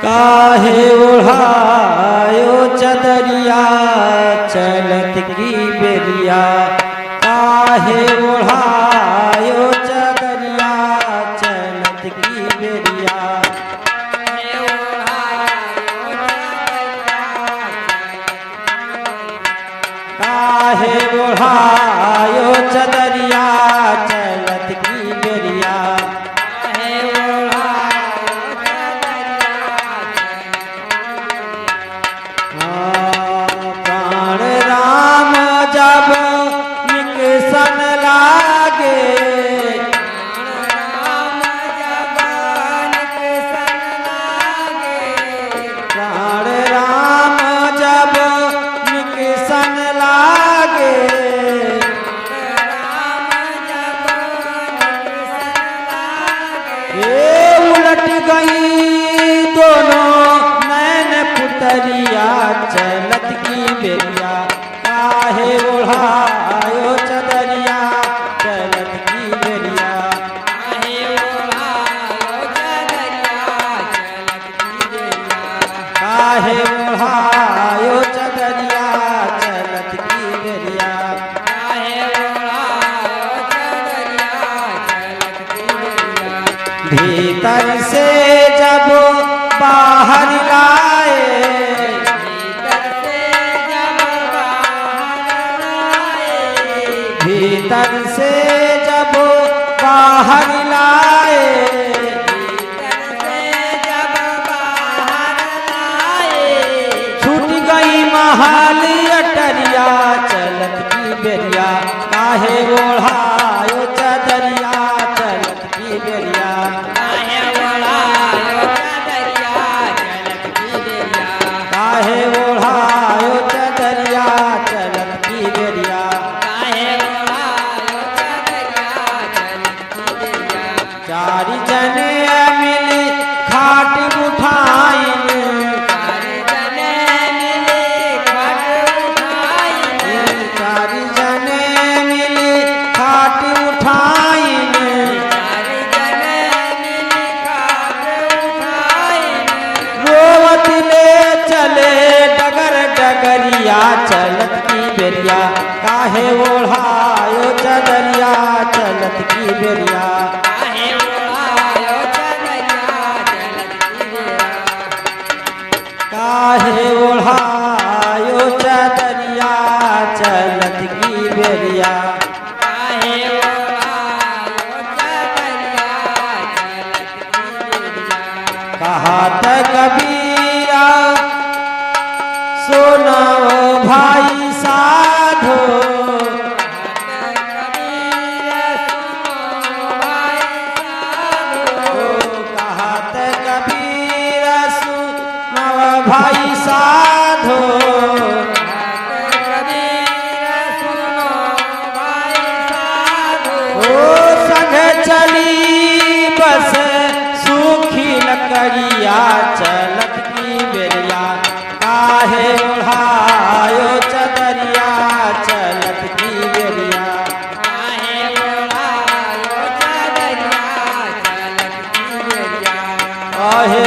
काहे ओढ़ायो चदरिया चलत की बेरिया, काहे ओढ़ायो चदरिया चलत की बेरिया। काहे ओढ़ायो चदरिया चलत की बेरिया। प्राण राम जब निकसन लागे, प्राण राम जब निकसन लागे, ये उलट गई दोनों नैन पुतरिया चलत की बेरिया। काहे ओढ़ायो चदरिया चलत की बेरिया। काहे ओढ़ायो चदरिया चलत की बेरिया। भीतर से जब बाहर लाए, भीतर से जब बाहर लाए, छूट गई महाली अटरिया चलत की बेरिया। काहे ओढ़ायो चदरिया चलत की बेरिया। काहे ओढ़ायो चदरिया चलत की बेरिया। चारि जने मिली खाट उठाइन, चारि जने मिली खाट उठाइन। रोवत ले चले डगर डगरिया चलत की बेरिया। काहे ओढ़ायो चदरिया चलत की बेरिया। काहे ओढ़ायो चदरिया चलत की बेरिया। कहात कबीरा सुनो भाई साधो, कहात कबीरा सुनो भाई साधो। ओ संग चली बस सूखी लकड़िया चलत की बेरिया। काहे ओढ़ायो चदरिया चलत की बेरिया। काहे